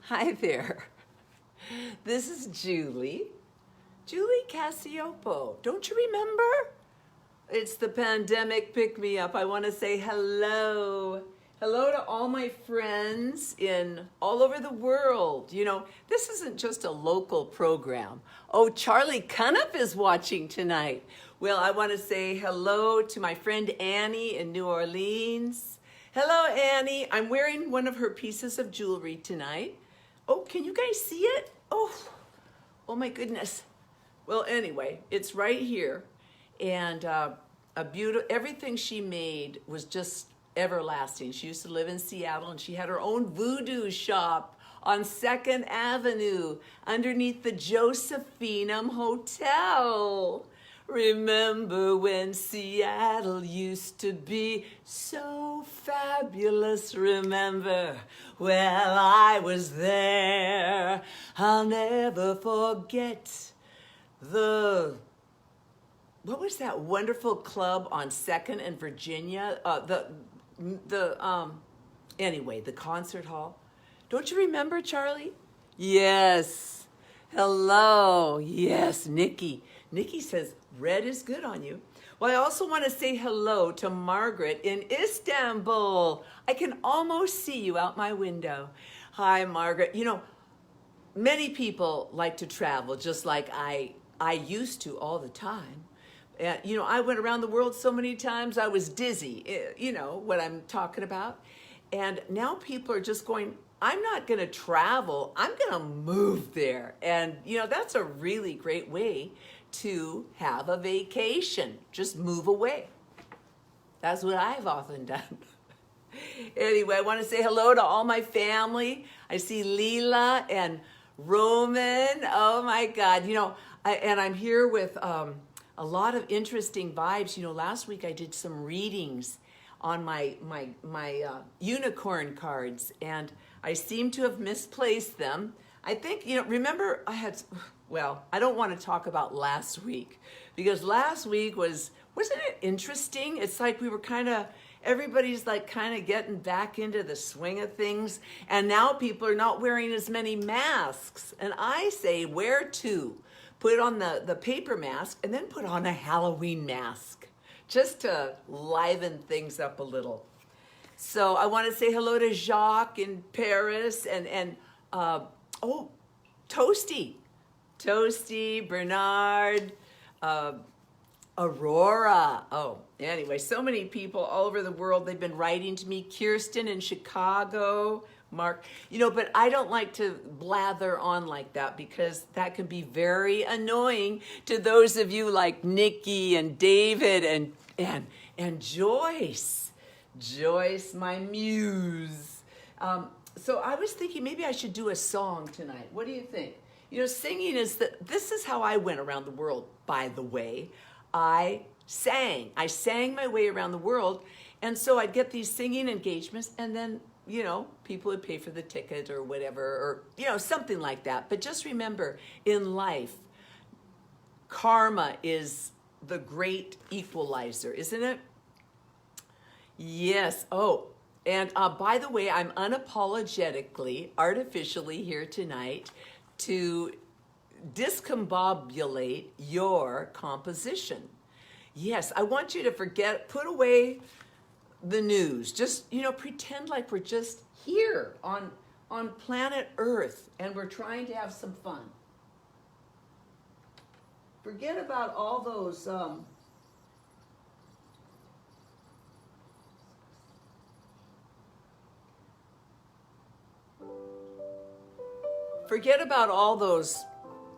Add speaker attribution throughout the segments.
Speaker 1: Hi there. This is Julie Cassiopo. Don't you remember? It's the pandemic pick-me-up. I want to say hello. Hello to all my friends in all over the world. You know, this isn't just a local program. Oh, Charlie Cunup is watching tonight. Well, I want to say hello to my friend Annie in New Orleans. Hello, Annie. I'm wearing one of her pieces of jewelry tonight. Oh, can you guys see it? Oh my goodness. Well, anyway, it's right here. And everything she made was just everlasting. She used to live in Seattle and she had her own voodoo shop on 2nd Avenue underneath the Josephinum Hotel. Remember when Seattle used to be so fabulous? Remember? Well, I was there. I'll never forget what was that wonderful club on 2nd and Virginia? Anyway, the concert hall. Don't you remember, Charlie? Yes. Hello. Yes, Nikki. Nikki says, red is good on you. Well, I also want to say hello to Margaret in Istanbul. I can almost see you out my window. Hi, Margaret. You know, many people like to travel just like I used to all the time. You know, I went around the world so many times, I was dizzy. You know what I'm talking about? And now people are just going, I'm not going to travel. I'm going to move there. And, you know, that's a really great way to have a vacation. Just move away. That's what I've often done. Anyway, I want to say hello to all my family. I see Leela and Roman. Oh my God. You know, I'm here with a lot of interesting vibes. You know, last week I did some readings on my unicorn cards, and I seem to have misplaced them. I think, you know, remember I don't want to talk about last week, because last week wasn't it interesting? It's like we were everybody's like kind of getting back into the swing of things, and now people are not wearing as many masks. And I say wear two. Put on the paper mask and then put on a Halloween mask just to liven things up a little. So I want to say hello to Jacques in Paris and Toasty, Bernard, Aurora. Oh, anyway, so many people all over the world. They've been writing to me. Kirsten in Chicago, Mark. You know, but I don't like to blather on like that because that can be very annoying to those of you like Nikki and David and Joyce. Joyce, my muse. So I was thinking maybe I should do a song tonight. What do you think? You know, singing this is how I went around the world, by the way. I sang my way around the world. And so I'd get these singing engagements, and then, you know, people would pay for the ticket or whatever, or, you know, something like that. But just remember, in life, karma is the great equalizer, isn't it? Yes. Oh, and by the way, I'm unapologetically, artificially here tonight to discombobulate your composition. Yes, I want you to put away the news. Just, you know, pretend like we're just here on planet Earth and we're trying to have some fun. Forget about all those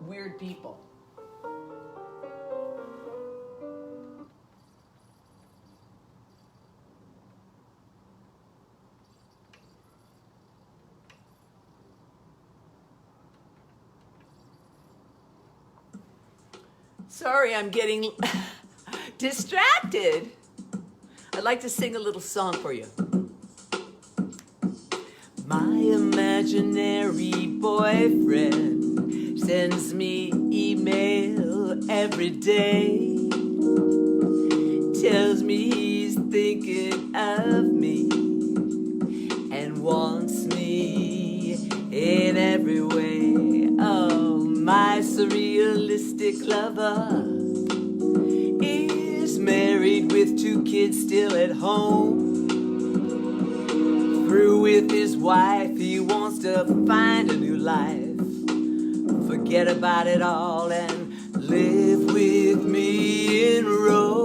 Speaker 1: weird people. Sorry, I'm getting distracted. I'd like to sing a little song for you. My imaginary boyfriend sends me email every day. Tells me he's thinking of me. romantic lover is married with 2 kids still at home. Through with his wife, he wants to find a new life. Forget about it all and live with me in Rome.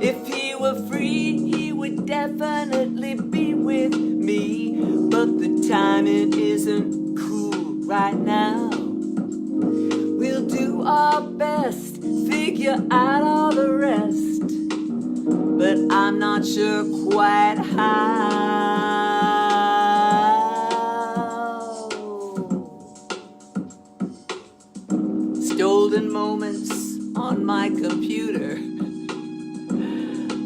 Speaker 1: If he were free, he would definitely be with me. But the timing isn't cool right now. We'll do our best, figure out all the rest, but I'm not sure quite how. Stolen moments on my computer.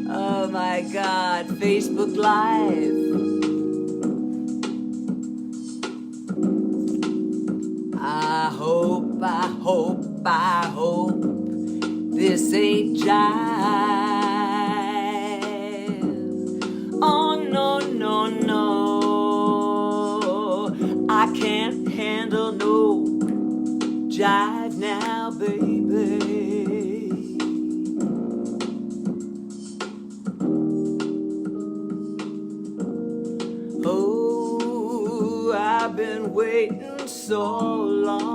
Speaker 1: Oh my God, Facebook Live. I hope this ain't jive. Oh no, no, no, I can't handle no jive now, baby. Oh, I've been waiting so long.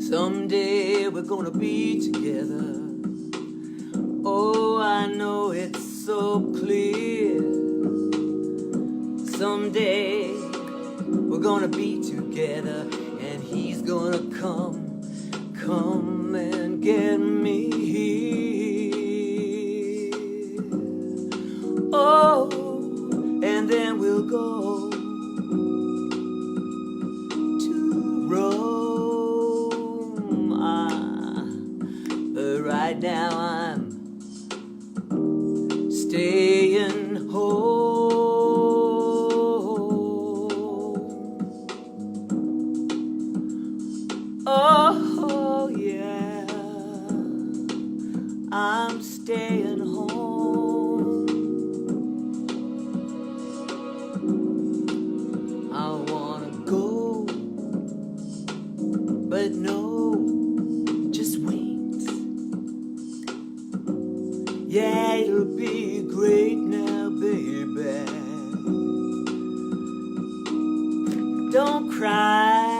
Speaker 1: Someday we're gonna be together. Oh, I know it's so clear. Someday we're gonna be together, and he's gonna come and get me here. Oh, and then we'll go to Rome. But right now I'm staying home. Oh yeah, I'm staying home. I wanna go, but no, just wait. Yeah, it'll be great now, baby. Don't cry.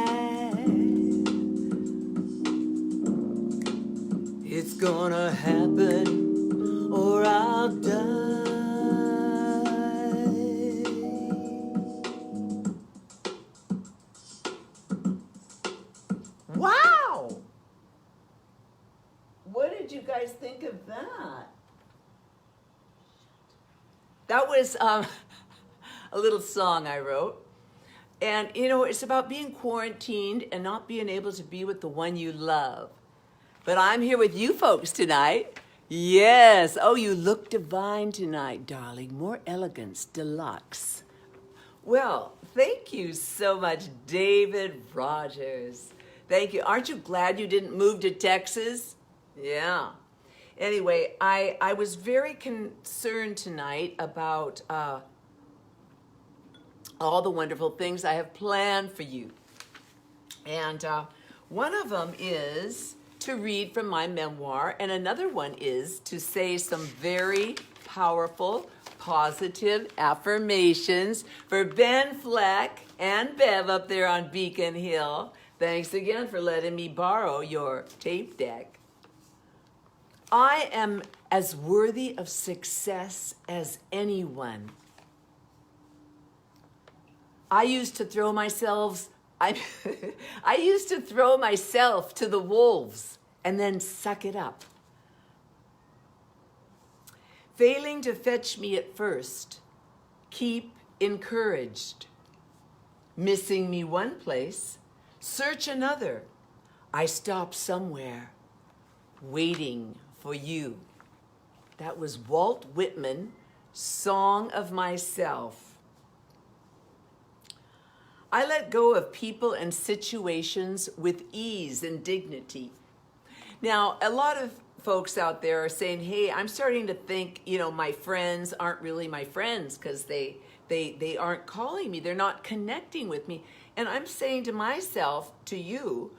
Speaker 1: It's gonna happen or I'll die. Wow! What did you guys think of that? That was a little song I wrote. And, you know, it's about being quarantined and not being able to be with the one you love. But I'm here with you folks tonight. Yes. Oh, you look divine tonight, darling. More elegance deluxe. Well, thank you so much, David Rogers. Thank you. Aren't you glad you didn't move to Texas? Yeah. Anyway, I was very concerned tonight about all the wonderful things I have planned for you. And one of them is to read from my memoir, and another one is to say some very powerful, positive affirmations for Ben Fleck and Bev up there on Beacon Hill. Thanks again for letting me borrow your tape deck. I am as worthy of success as anyone. I used to throw myself to the wolves and then suck it up. Failing to fetch me at first, keep encouraged. Missing me one place, search another. I stop somewhere, waiting for you. That was Walt Whitman, Song of Myself. I let go of people and situations with ease and dignity. Now, a lot of folks out there are saying, hey, I'm starting to think, my friends aren't really my friends because they aren't calling me. They're not connecting with me. And I'm saying to myself, to you,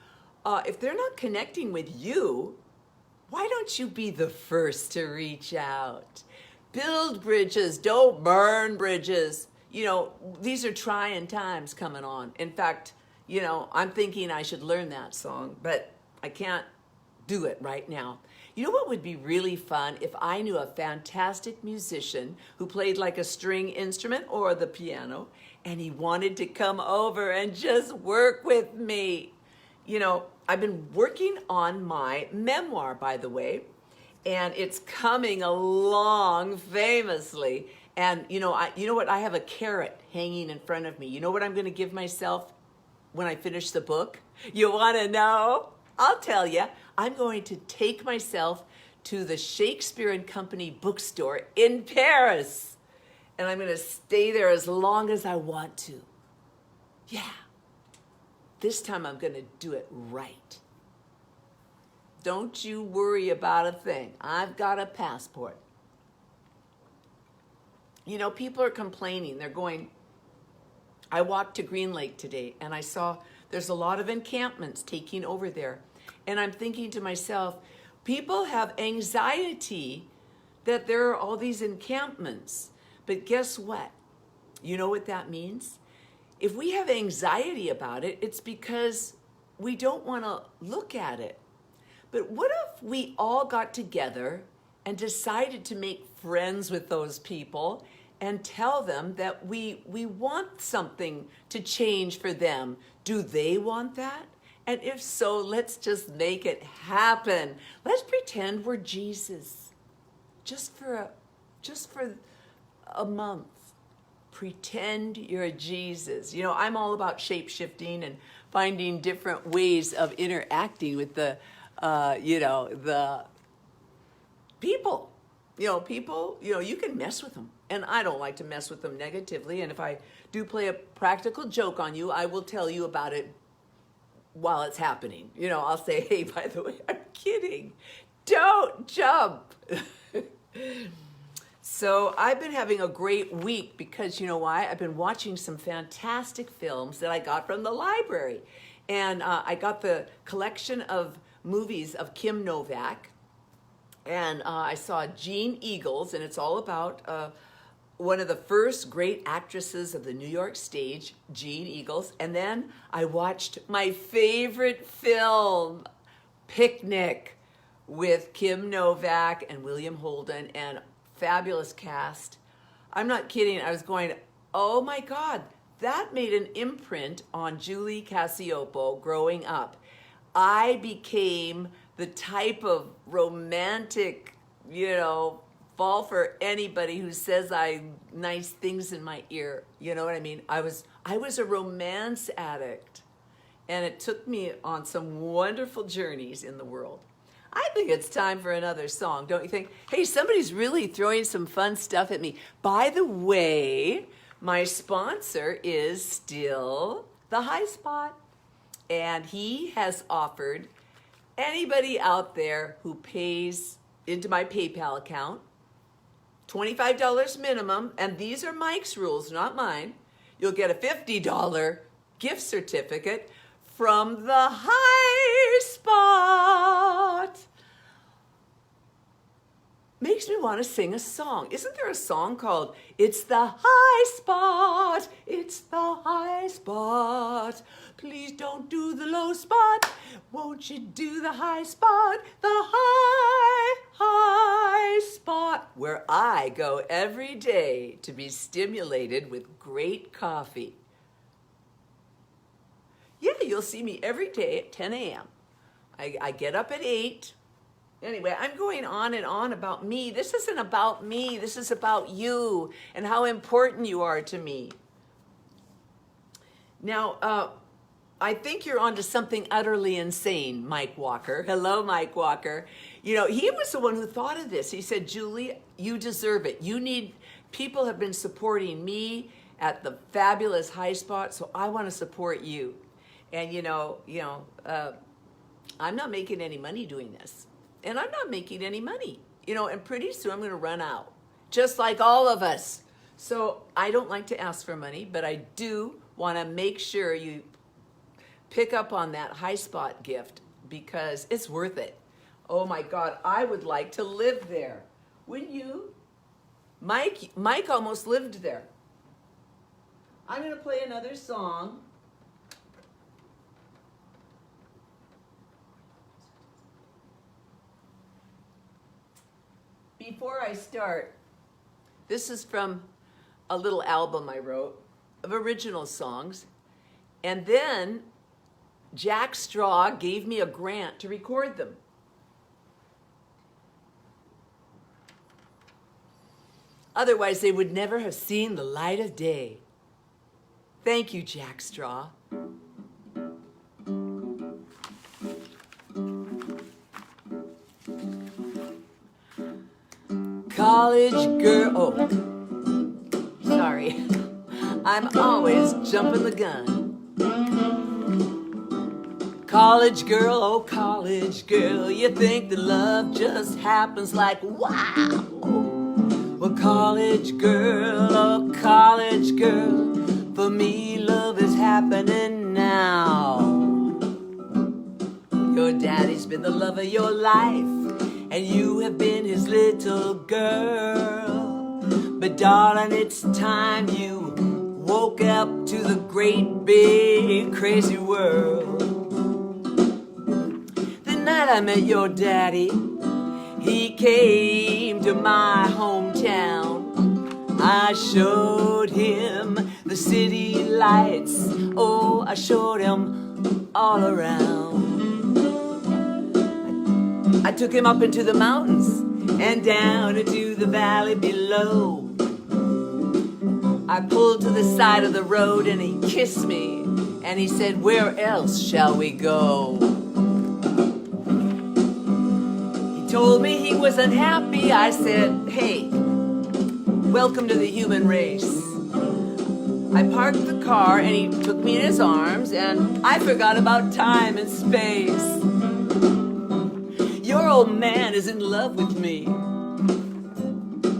Speaker 1: if they're not connecting with you, why don't you be the first to reach out? Build bridges, don't burn bridges. These are trying times coming on. In fact, I'm thinking I should learn that song, but I can't do it right now. You know what would be really fun? If I knew a fantastic musician who played like a string instrument or the piano, and he wanted to come over and just work with me. I've been working on my memoir, by the way, and it's coming along famously. And you know what? I have a carrot hanging in front of me. You know what I'm going to give myself when I finish the book? You want to know? I'll tell you. I'm going to take myself to the Shakespeare and Company bookstore in Paris. And I'm going to stay there as long as I want to. Yeah. This time I'm going to do it right. Don't you worry about a thing. I've got a passport. People are complaining. They're going, I walked to Green Lake today and I saw there's a lot of encampments taking over there. And I'm thinking to myself, people have anxiety that there are all these encampments. But guess what? You know what that means? If we have anxiety about it, it's because we don't want to look at it. But what if we all got together and decided to make friends with those people and tell them that we want something to change for them? Do they want that? And if so, let's just make it happen. Let's pretend we're Jesus. Just for a month. Pretend you're Jesus. I'm all about shape-shifting and finding different ways of interacting with the people. You can mess with them. And I don't like to mess with them negatively. And if I do play a practical joke on you, I will tell you about it while it's happening. I'll say, hey, by the way, I'm kidding. Don't jump. So I've been having a great week because you know why? I've been watching some fantastic films that I got from the library. And I got the collection of movies of Kim Novak. And I saw Gene Eagles, and it's all about one of the first great actresses of the New York stage, Gene Eagles. And then I watched my favorite film, Picnic, with Kim Novak and William Holden, and fabulous cast. I'm not kidding. I was going, oh my God, that made an imprint on Julie Cassiopo growing up. I became the type of romantic, fall for anybody who says nice things in my ear. You know what I mean? I was a romance addict, and it took me on some wonderful journeys in the world. I think it's time for another song, don't you think? Hey, somebody's really throwing some fun stuff at me. By the way, my sponsor is still the High Spot, and he has offered anybody out there who pays into my PayPal account, $25 minimum, and these are Mike's rules, not mine. You'll get a $50 gift certificate from the High Spot. Makes me want to sing a song. Isn't there a song called It's the High Spot, it's the High Spot. Please don't do the low spot. Won't you do the high spot? The high spot, where I go every day to be stimulated with great coffee. Yeah, you'll see me every day at 10 a.m. I get up at 8. Anyway, I'm going on and on about me. This isn't about me. This is about you and how important you are to me. Now, I think you're onto something utterly insane, Mike Walker. Hello, Mike Walker. He was the one who thought of this. He said, Julie, you deserve it. People have been supporting me at the fabulous High Spot, so I want to support you. And I'm not making any money doing this. And I'm not making any money. And pretty soon I'm going to run out, just like all of us. So I don't like to ask for money, but I do want to make sure you pick up on that High Spot gift because it's worth it. Oh my God, I would like to live there. Wouldn't you? Mike almost lived there. I'm going to play another song. Before I start, this is from a little album I wrote of original songs. And then Jack Straw gave me a grant to record them. Otherwise, they would never have seen the light of day. Thank you, Jack Straw. College girl, oh, sorry. I'm always jumping the gun. College girl, oh college girl, you think that love just happens like wow. Well, college girl, oh college girl, for me love is happening now. Your daddy's been the love of your life, and you have been his little girl. But darling, it's time you woke up to the great big crazy world. The night I met your daddy, he came to my hometown. I showed him the city lights. Oh, I showed him all around. I took him up into the mountains and down into the valley below. I pulled to the side of the road and he kissed me and he said, "Where else shall we go?" He told me he was unhappy. I said, "Hey, welcome to the human race." I parked the car and he took me in his arms and I forgot about time and space. Your old man is in love with me.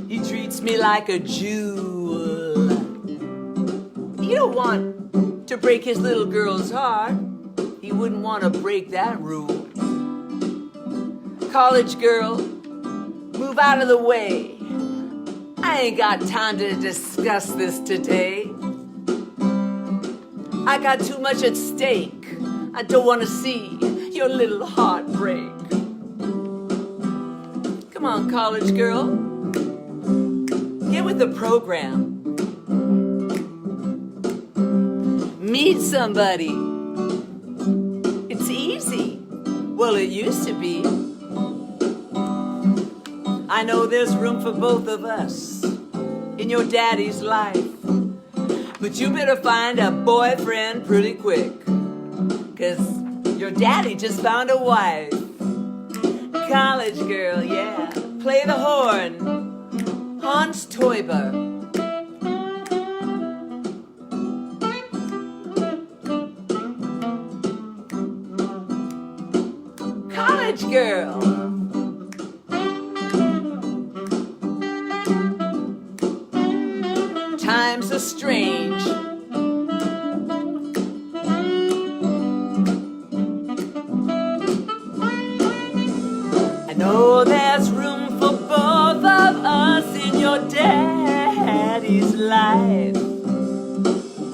Speaker 1: He treats me like a jewel. You don't want to break his little girl's heart. He wouldn't want to break that rule. College girl, move out of the way. I ain't got time to discuss this today. I got too much at stake. I don't want to see your little heart break. Come on, college girl. Get with the program. Meet somebody. It's easy. Well, it used to be. I know there's room for both of us in your daddy's life. But you better find a boyfriend pretty quick, 'cause your daddy just found a wife. College girl, yeah, play the horn. Hans Teuber. College girl. Times are strange. I know there's room for both of us in your daddy's life.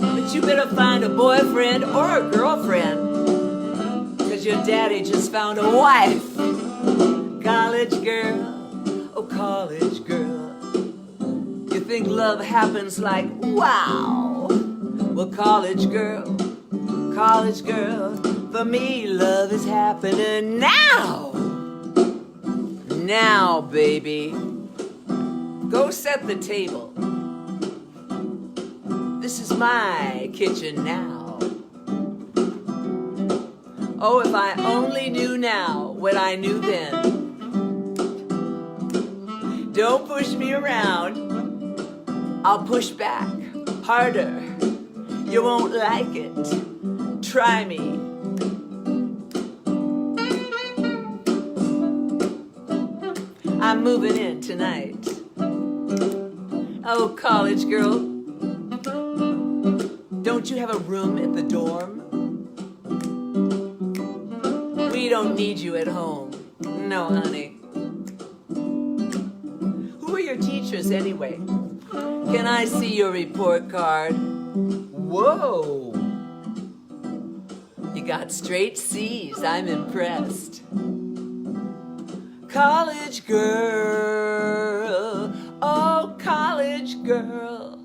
Speaker 1: But you better find a boyfriend or a girlfriend, 'cause your daddy just found a wife. College girl, oh college girl, you think love happens like wow? Well, college girl, for me love is happening now. Now, baby, go set the table. This is my kitchen now. Oh, if I only knew now what I knew then. Don't push me around. I'll push back harder. You won't like it. Try me. I'm moving in tonight. Oh, college girl, don't you have a room at the dorm? We don't need you at home. No, honey. Who are your teachers anyway? Can I see your report card? Whoa! You got straight C's. I'm impressed. College girl, oh college girl.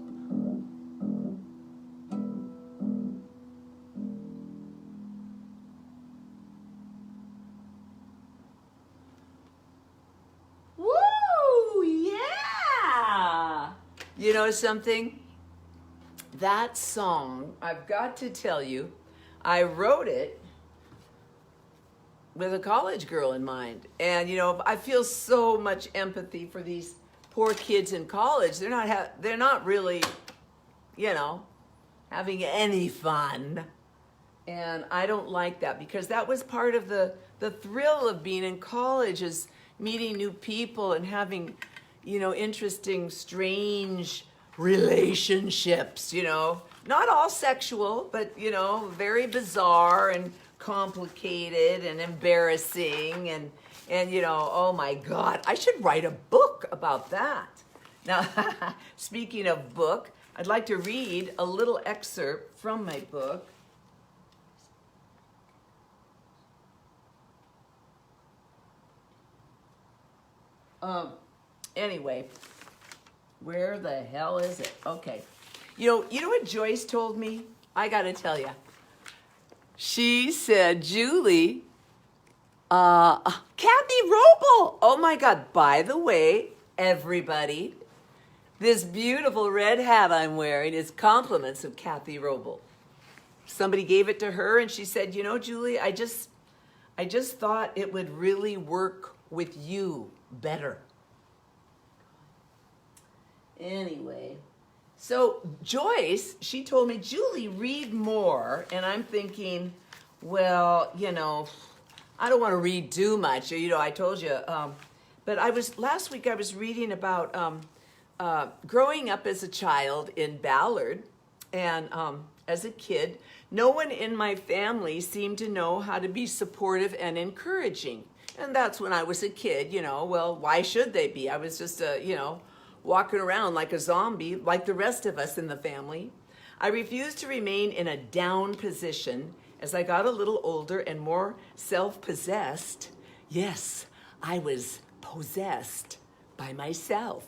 Speaker 1: Woo, yeah. You know something? That song, I've got to tell you, I wrote it with a college girl in mind. And you know, I feel so much empathy for these poor kids in college. They're not really, you know, having any fun. And I don't like that, because that was part of the thrill of being in college, is meeting new people and having, you know, interesting, strange relationships, you know. Not all sexual, but, you know, very bizarre and complicated and embarrassing, and you know, oh my God, I should write a book about that. Now, speaking of book, I'd like to read a little excerpt from my book. Anyway, where the hell is it? Okay. You know what Joyce told me? I gotta tell you. She said, Julie, Kathy Roble. Oh my God. By the way, everybody, this beautiful red hat I'm wearing is compliments of Kathy Roble. Somebody gave it to her and she said, you know, Julie, I just thought it would really work with you better. Anyway. So Joyce, she told me, Julie, read more. And I'm thinking, well, you know, I don't want to read too much. You know, I told you. But last week I was reading about growing up as a child in Ballard. And as a kid, no one in my family seemed to know how to be supportive and encouraging. And that's when I was a kid, you know. Well, why should they be? I was just you know, walking around like a zombie, like the rest of us in the family. I refused to remain in a down position. As I got a little older and more self-possessed, yes, I was possessed by myself.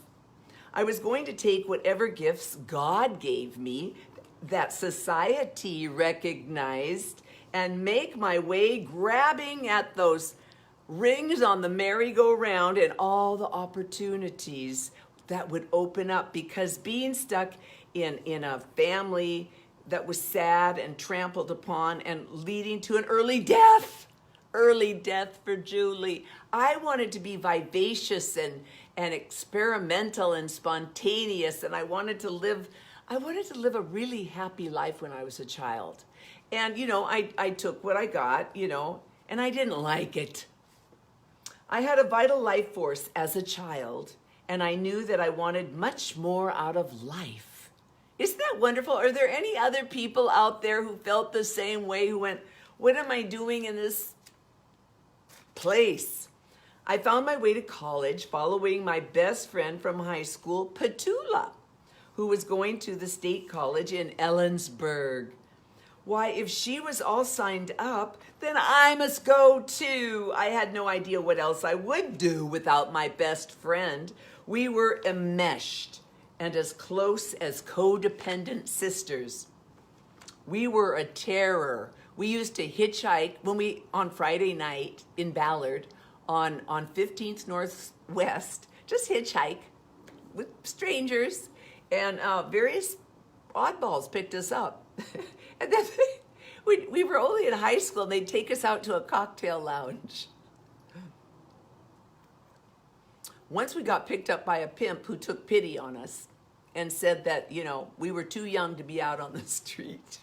Speaker 1: I was going to take whatever gifts God gave me, that society recognized, and make my way grabbing at those rings on the merry-go-round and all the opportunities that would open up, because being stuck in a family that was sad and trampled upon and leading to an early death for Julie. I wanted to be vivacious and experimental and spontaneous, and I wanted to live a really happy life when I was a child. And, you know, I took what I got, you know, and I didn't like it. I had a vital life force as a child, and I knew that I wanted much more out of life. Isn't that wonderful? Are there any other people out there who felt the same way, who went, what am I doing in this place? I found my way to college following my best friend from high school, Petula, who was going to the state college in Ellensburg. Why, if she was all signed up, then I must go too. I had no idea what else I would do without my best friend. We were enmeshed and as close as codependent sisters. We were a terror. We used to hitchhike on Friday night in Ballard on 15th Northwest, just hitchhike with strangers, and various oddballs picked us up. And then we were only in high school, and they'd take us out to a cocktail lounge. Once we got picked up by a pimp who took pity on us. and said that, you know, we were too young to be out on the street.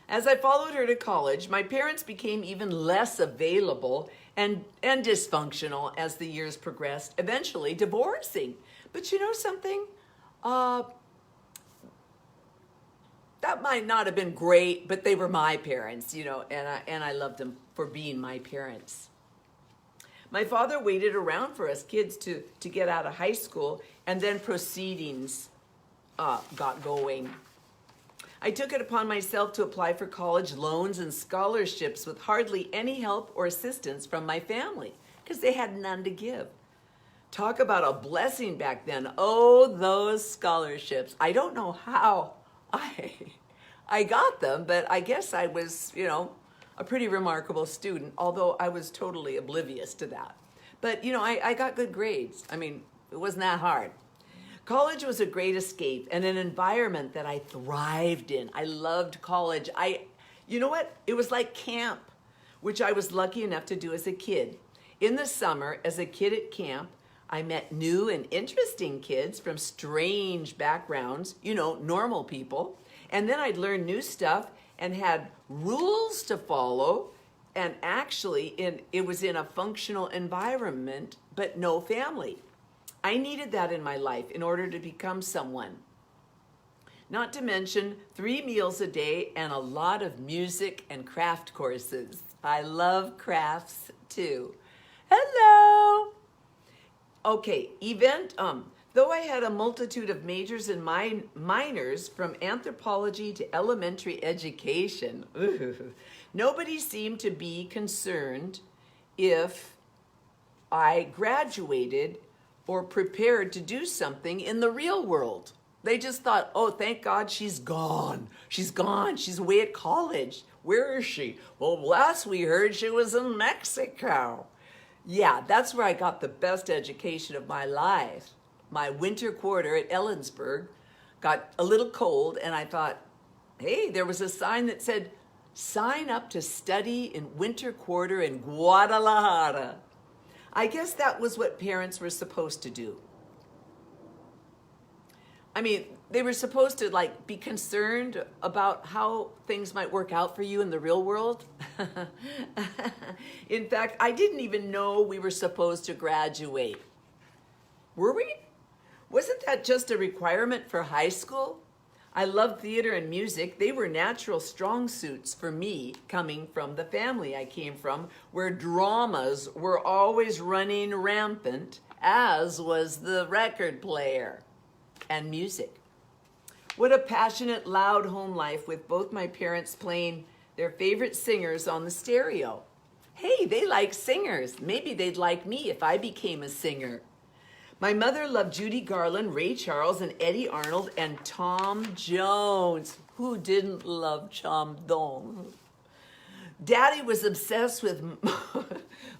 Speaker 1: As I followed her to college, my parents became even less available and dysfunctional as the years progressed, eventually divorcing. But you know something? That might not have been great, but they were my parents, you know, and I loved them for being my parents. My father waited around for us kids to get out of high school, and then proceedings got going. I took it upon myself to apply for college loans and scholarships with hardly any help or assistance from my family, because they had none to give. Talk about a blessing back then. Oh, those scholarships. I don't know how I got them, but I guess I was, you know, a pretty remarkable student, although I was totally oblivious to that. But, you know, I got good grades. I mean, it wasn't that hard. College was a great escape and an environment that I thrived in. I loved college. You know what? It was like camp, which I was lucky enough to do as a kid. In the summer, as a kid at camp, I met new and interesting kids from strange backgrounds, you know, normal people. And then I'd learn new stuff and had rules to follow. And actually, it was in a functional environment, but no family. I needed that in my life in order to become someone. Not to mention 3 meals a day and a lot of music and craft courses. I love crafts too. Hello! Okay, though I had a multitude of majors and minors from anthropology to elementary education, nobody seemed to be concerned if I graduated or prepared to do something in the real world. They just thought, oh, thank God she's gone. She's gone. She's away at college. Where is she? Well, last we heard she was in Mexico. Yeah, that's where I got the best education of my life. My winter quarter at Ellensburg got a little cold, and I thought, hey, there was a sign that said, sign up to study in winter quarter in Guadalajara. I guess that was what parents were supposed to do. I mean, they were supposed to like be concerned about how things might work out for you in the real world. In fact, I didn't even know we were supposed to graduate. Were we? Wasn't that just a requirement for high school? I loved theater and music. They were natural strong suits for me, coming from the family I came from, where dramas were always running rampant, as was the record player and music. What a passionate, loud home life with both my parents playing their favorite singers on the stereo. Hey, they like singers. Maybe they'd like me if I became a singer. My mother loved Judy Garland, Ray Charles, and Eddie Arnold, and Tom Jones. Who didn't love Tom Jones? Daddy was obsessed with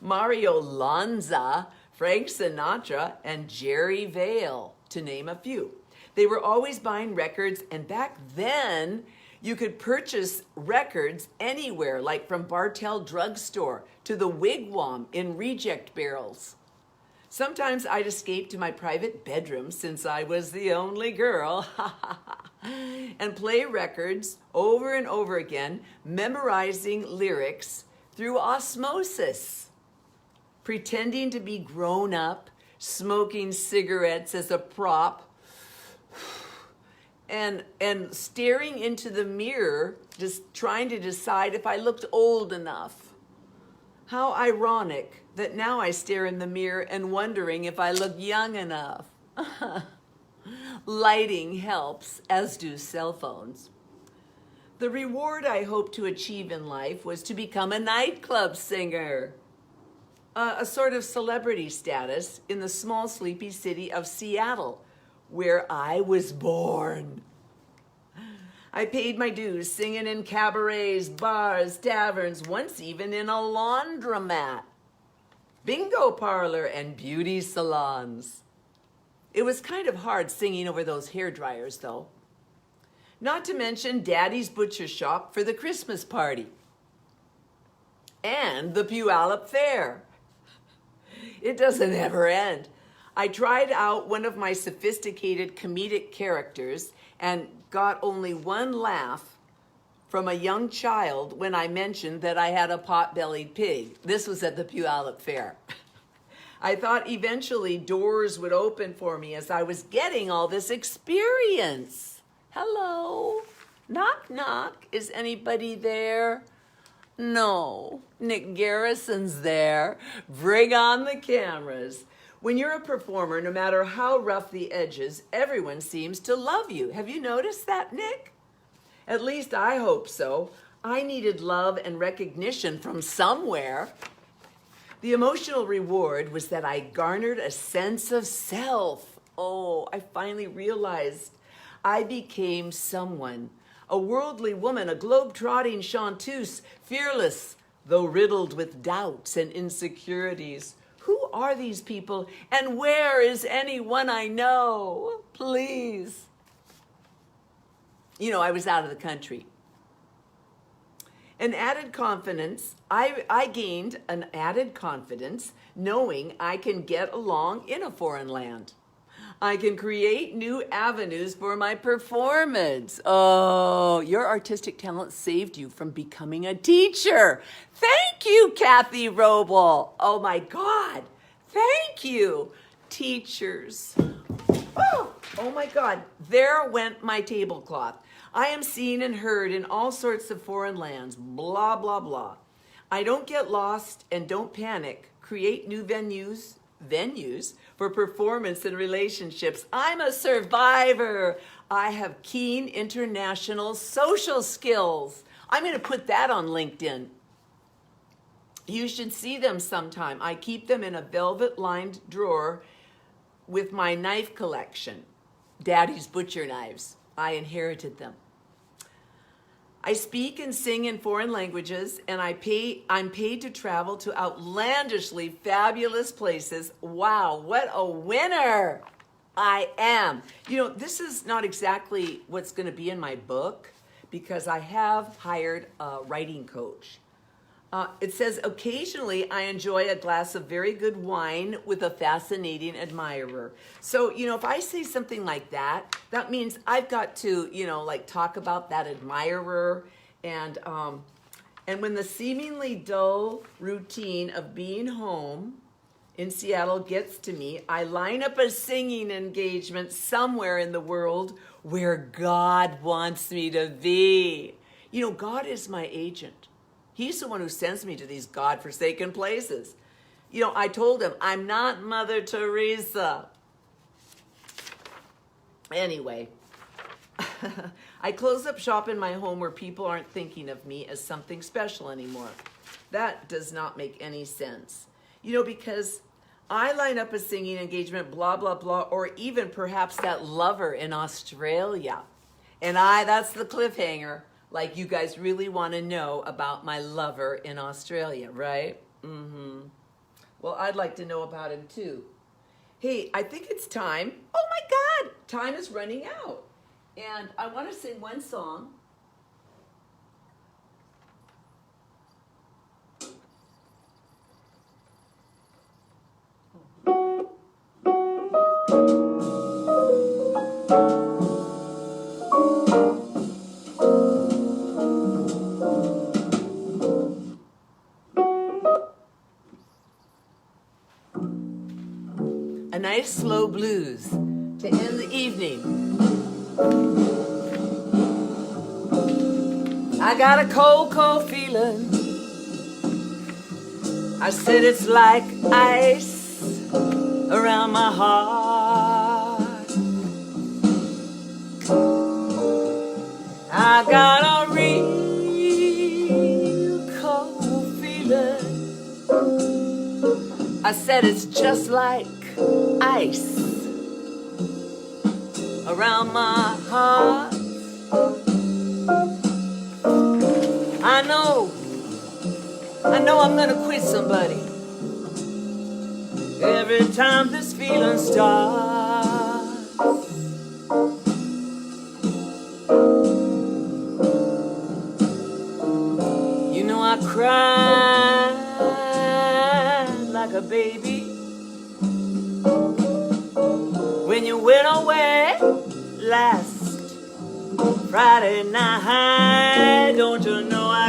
Speaker 1: Mario Lanza, Frank Sinatra, and Jerry Vale, to name a few. They were always buying records, and back then, you could purchase records anywhere, like from Bartell Drugstore to the Wigwam in reject barrels. Sometimes I'd escape to my private bedroom, since I was the only girl, and play records over and over again, memorizing lyrics through osmosis, pretending to be grown up, smoking cigarettes as a prop, and staring into the mirror, just trying to decide if I looked old enough. How ironic that now I stare in the mirror and wondering if I look young enough. Lighting helps, as do cell phones. The reward I hoped to achieve in life was to become a nightclub singer, a sort of celebrity status in the small, sleepy city of Seattle, where I was born. I paid my dues singing in cabarets, bars, taverns, once even in a laundromat, bingo parlor, and beauty salons. It was kind of hard singing over those hair dryers, though. Not to mention Daddy's butcher shop for the Christmas party. And the Puyallup Fair. It doesn't ever end. I tried out one of my sophisticated comedic characters and got only one laugh from a young child when I mentioned that I had a pot-bellied pig. This was at the Puyallup Fair. I thought eventually doors would open for me as I was getting all this experience. Hello? Knock, knock. Is anybody there? No. Nick Garrison's there. Bring on the cameras. When you're a performer, no matter how rough the edges, everyone seems to love you. Have you noticed that, Nick? At least I hope so. I needed love and recognition from somewhere. The emotional reward was that I garnered a sense of self. Oh, I finally realized I became someone. A worldly woman, a globe-trotting chanteuse, fearless, though riddled with doubts and insecurities. Who are these people, and where is anyone I know? Please. You know, I was out of the country. I gained an added confidence knowing I can get along in a foreign land. I can create new avenues for my performance. Oh, your artistic talent saved you from becoming a teacher. Thank you, Kathy Roble. Oh my God, thank you, teachers. Oh my God, there went my tablecloth. I am seen and heard in all sorts of foreign lands, blah, blah, blah. I don't get lost and don't panic. Create new venues for performance and relationships. I'm a survivor. I have keen international social skills. I'm going to put that on LinkedIn. You should see them sometime. I keep them in a velvet-lined drawer with my knife collection. Daddy's butcher knives. I inherited them. I speak and sing in foreign languages, and I'm paid to travel to outlandishly fabulous places. Wow, what a winner I am. You know, this is not exactly what's going to be in my book because I have hired a writing coach. It says, occasionally I enjoy a glass of very good wine with a fascinating admirer. So, you know, if I say something like that, that means I've got to, you know, like talk about that admirer. And when the seemingly dull routine of being home in Seattle gets to me, I line up a singing engagement somewhere in the world where God wants me to be. You know, God is my agent. He's the one who sends me to these God-forsaken places. You know, I told him, I'm not Mother Teresa. Anyway, I close up shop in my home where people aren't thinking of me as something special anymore. That does not make any sense. You know, because I line up a singing engagement, blah, blah, blah, or even perhaps that lover in Australia. And that's the cliffhanger. Like, you guys really want to know about my lover in Australia, right? Mm-hmm. Well, I'd like to know about him too. Hey, I think it's time. Oh my God, time is running out. And I want to sing one song. A nice slow blues to end the evening. I got a cold, cold feeling. I said it's like ice around my heart. I got a real cold feeling. I said it's just like ice around my heart. I know I'm gonna quit somebody every time this feeling starts. You know I cried like a baby when you went away last Friday night. Don't you know I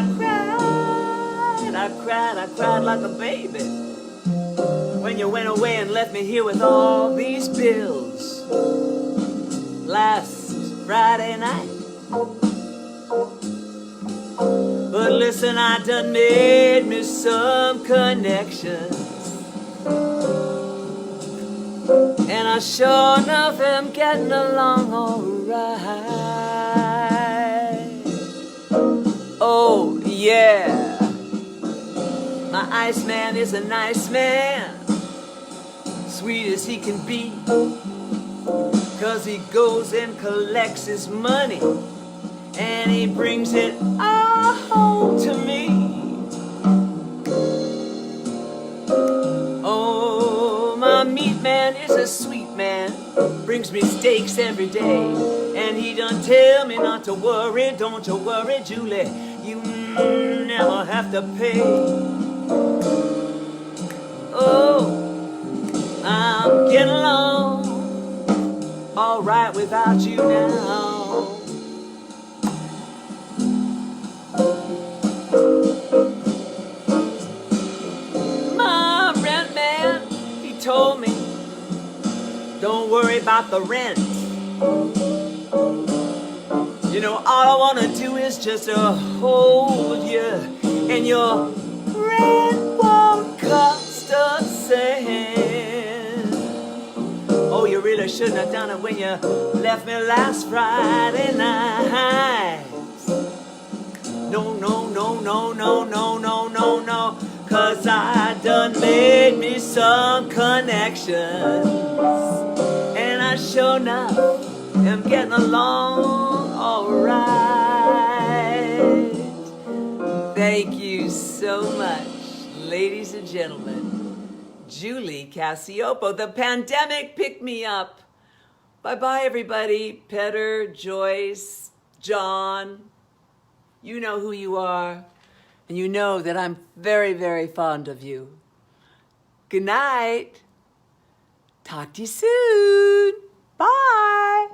Speaker 1: cried like a baby when you went away and left me here with all these bills last Friday night. But listen, I done made me some connections, and I sure enough am getting along alright. Oh yeah, my Iceman is a nice man, sweet as he can be, 'cause he goes and collects his money and he brings it all home to me. Oh, my meat man is a sweet man, brings me steaks every day, and he done tell me not to worry. Don't you worry, Julie, you never have to pay. Oh, I'm getting along all right without you now. My rent man, he told me, don't worry about the rent. You know, all I want to do is just hold you, and your rent won't cost a cent. Oh, you really shouldn't have done it when you left me last Friday night. No, no, no, no, no, no, no, no, no, 'cause I done made me some connections, and I sure enough am getting along alright. Thank you so much, ladies and gentlemen. Julie Cassiopo, the pandemic picked me up. Bye-bye, everybody. Petter, Joyce, John. You know who you are, and you know that I'm very, very fond of you. Good night. Talk to you soon. Bye.